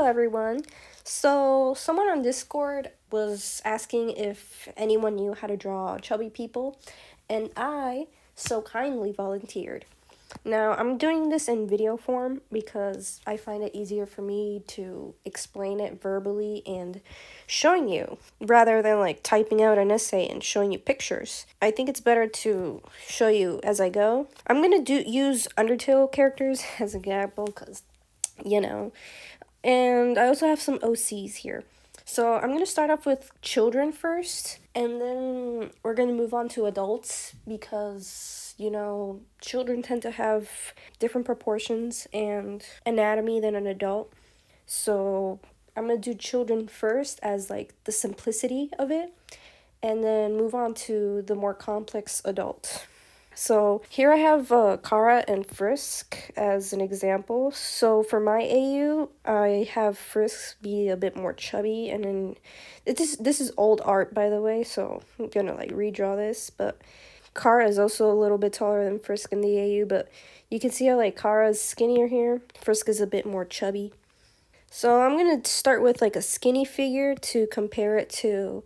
Hello everyone. So someone on Discord was asking if anyone knew how to draw chubby people, and I so kindly volunteered. Now I'm doing this in video form because I find it easier for me to explain it verbally and showing you rather than like typing out an essay and showing you pictures. I think it's better to show you as I go. I'm gonna use Undertale characters as an example because you know. And I also have some OCs here. So I'm going to start off with children first, and then we're going to move on to adults because, children tend to have different proportions and anatomy than an adult. So I'm going to do children first as like the simplicity of it, and then move on to the more complex adult. So here I have Kara and Frisk as an example. So for my AU, I have Frisk be a bit more chubby, and then this is old art, by the way, so I'm gonna like redraw this. But Kara is also a little bit taller than Frisk in the AU, but you can see how like Kara's skinnier here. Frisk is a bit more chubby. So I'm gonna start with like a skinny figure to compare it to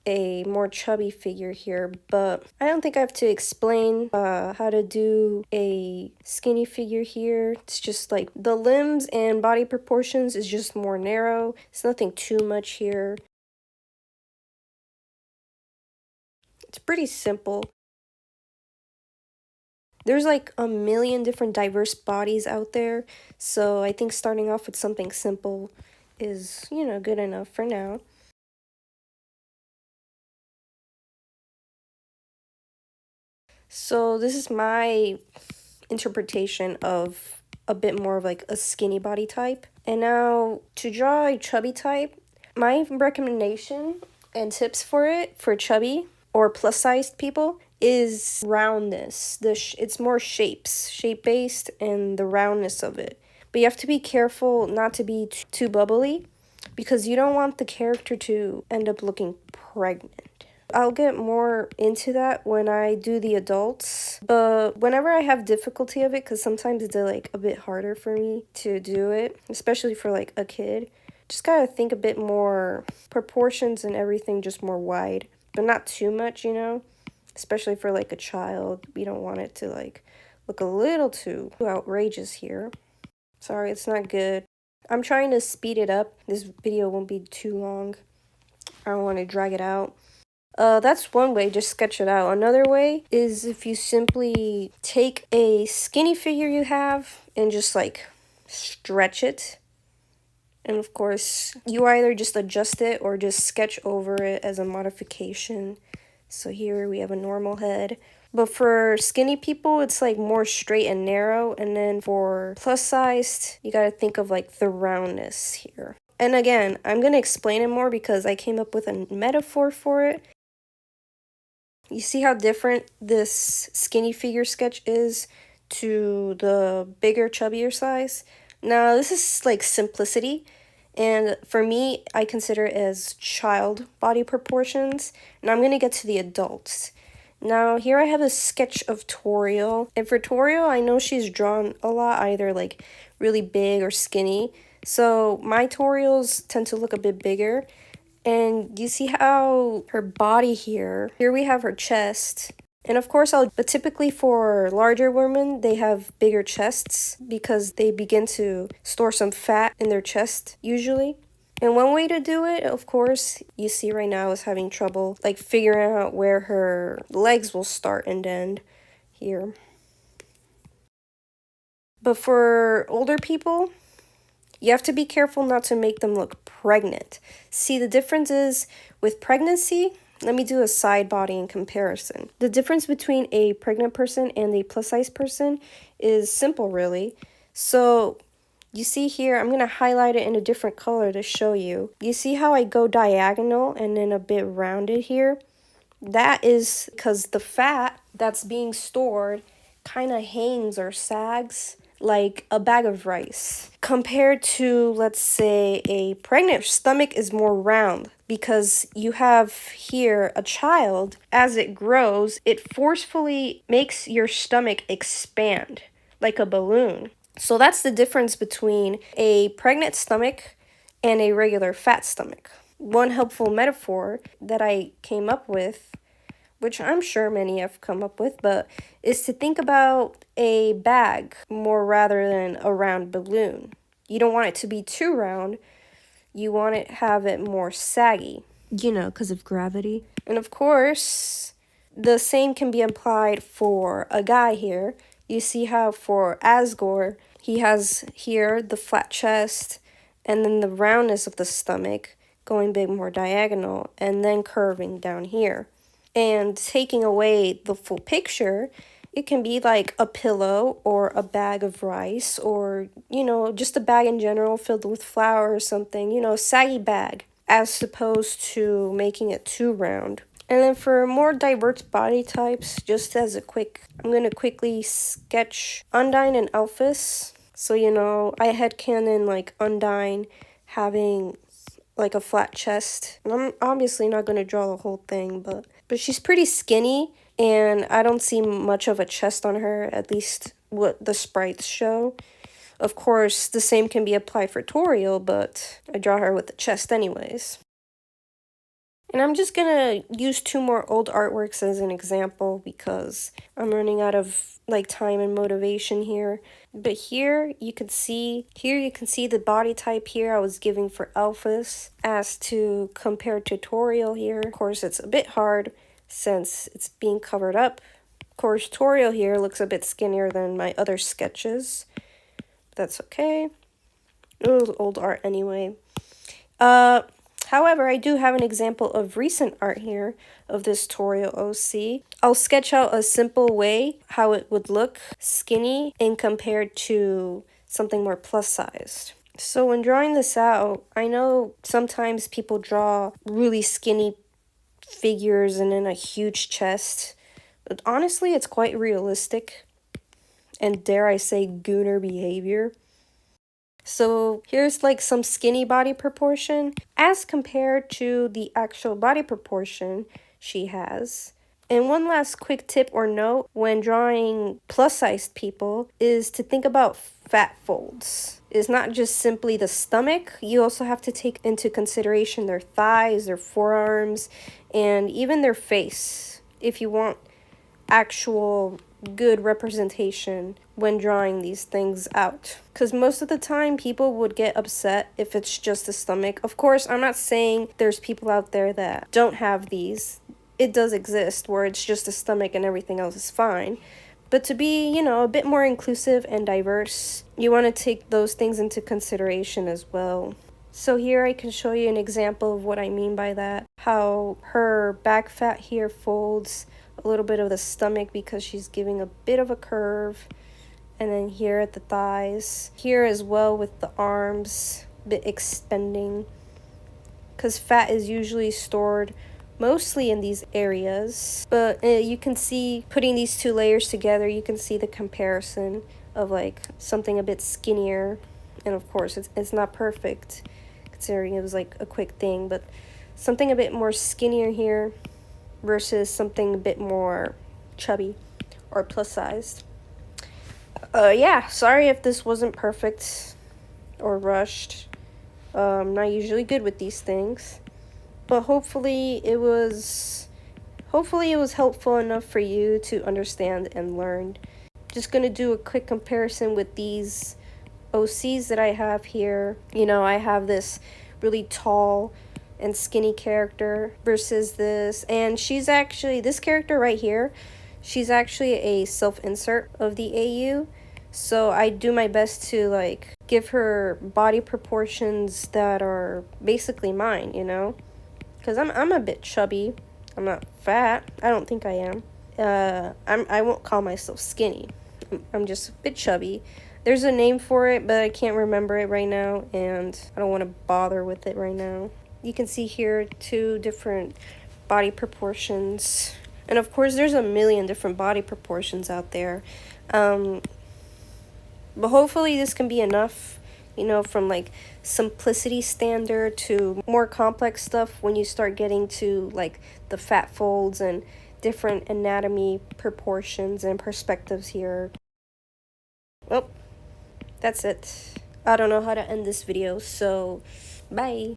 a more chubby figure here, but I don't think I have to explain how to do a skinny figure here. It's just like the limbs and body proportions is just more narrow. It's nothing too much here. It's pretty simple. There's like a million different diverse bodies out there, so I think starting off with something simple is, good enough for now. So this is my interpretation of a bit more of like a skinny body type. And now to draw a chubby type, my recommendation and tips for it for chubby or plus sized people is roundness. It's more shape based, and the roundness of it. But you have to be careful not to be too bubbly because you don't want the character to end up looking pregnant. I'll get more into that when I do the adults, but whenever I have difficulty of it, because sometimes it's like a bit harder for me to do it, especially for like a kid, just gotta think a bit more proportions and everything, just more wide, but not too much, especially for like a child. We don't want it to like look a little too outrageous here. Sorry, it's not good. I'm trying to speed it up. This video won't be too long. I don't want to drag it out. That's one way, just sketch it out. Another way is if you simply take a skinny figure you have and just like stretch it. And of course, you either just adjust it or just sketch over it as a modification. So here we have a normal head. But for skinny people, it's like more straight and narrow. And then for plus sized, you gotta think of like the roundness here. And again, I'm gonna explain it more because I came up with a metaphor for it. You see how different this skinny figure sketch is to the bigger, chubbier size? Now, this is like simplicity, and for me, I consider it as child body proportions. Now I'm going to get to the adults. Now, here I have a sketch of Toriel, and for Toriel, I know she's drawn a lot, either like really big or skinny, so my Toriels tend to look a bit bigger. And you see how her body here we have her chest. And of course, but typically for larger women, they have bigger chests because they begin to store some fat in their chest usually. And one way to do it, of course, you see right now is having trouble like figuring out where her legs will start and end here. But for older people, you have to be careful not to make them look pregnant. See, the difference is with pregnancy, let me do a side body in comparison. The difference between a pregnant person and a plus size person is simple, really. So you see here, I'm going to highlight it in a different color to show you. You see how I go diagonal and then a bit rounded here? That is because the fat that's being stored kind of hangs or sags like a bag of rice. Compared to, let's say, a pregnant stomach is more round because you have here a child. As it grows, it forcefully makes your stomach expand like a balloon. So that's the difference between a pregnant stomach and a regular fat stomach. One helpful metaphor that I came up with, which I'm sure many have come up with, but is to think about a bag more rather than a round balloon. You don't want it to be too round. You want it have it more saggy. You know, because of gravity. And of course, the same can be applied for a guy here. You see how for Asgore, he has here the flat chest and then the roundness of the stomach going a bit more diagonal and then curving down here. And taking away the full picture, it can be like a pillow or a bag of rice or, just a bag in general filled with flour or something, a saggy bag, as opposed to making it too round. And then for more diverse body types, just as I'm going to quickly sketch Undyne and Elphys. So, I headcanon like Undyne having like a flat chest. And I'm obviously not going to draw the whole thing, but she's pretty skinny, and I don't see much of a chest on her, at least what the sprites show. Of course, the same can be applied for Toriel, but I draw her with the chest anyways. And I'm just gonna use two more old artworks as an example because I'm running out of time and motivation here. But here you can see the body type here I was giving for Elphys as to compare tutorial here. Of course, it's a bit hard since it's being covered up. Of course, Toriel here looks a bit skinnier than my other sketches. That's okay. It was old art anyway. However, I do have an example of recent art here of this Toriel OC. I'll sketch out a simple way how it would look skinny and compared to something more plus sized. So when drawing this out, I know sometimes people draw really skinny figures and then a huge chest, but honestly, it's quite realistic and dare I say gooner behavior. So here's some skinny body proportion as compared to the actual body proportion she has. And one last quick tip or note when drawing plus-sized people is to think about fat folds. It's not just simply the stomach, you also have to take into consideration their thighs, their forearms, and even their face if you want actual good representation when drawing these things out. Because most of the time people would get upset if it's just the stomach. Of course, I'm not saying there's people out there that don't have these. It does exist where it's just the stomach and everything else is fine. But to be, a bit more inclusive and diverse, you want to take those things into consideration as well. So here I can show you an example of what I mean by that. How her back fat here folds a little bit of the stomach because she's giving a bit of a curve, and then here at the thighs, here as well with the arms a bit expanding because fat is usually stored mostly in these areas. But you can see, putting these two layers together, you can see the comparison of something a bit skinnier, and of course it's not perfect considering it was a quick thing, but something a bit more skinnier here versus something a bit more chubby or plus sized. Yeah, sorry if this wasn't perfect or rushed. I'm not usually good with these things, but hopefully it was helpful enough for you to understand and learn. Just gonna do a quick comparison with these OCs that I have here. I have this really tall and skinny character versus this, and this character right here, she's actually a self-insert of the AU, so I do my best to give her body proportions that are basically mine, because I'm a bit chubby. I'm not fat. I don't think I am. I won't call myself skinny. I'm just a bit chubby. There's a name for it, but I can't remember it right now, and I don't want to bother with it right now. You can see here two different body proportions. And of course, there's a million different body proportions out there. But hopefully this can be enough, from simplicity standard to more complex stuff when you start getting to the fat folds and different anatomy proportions and perspectives here. Oh, That's it. I don't know how to end this video, so bye.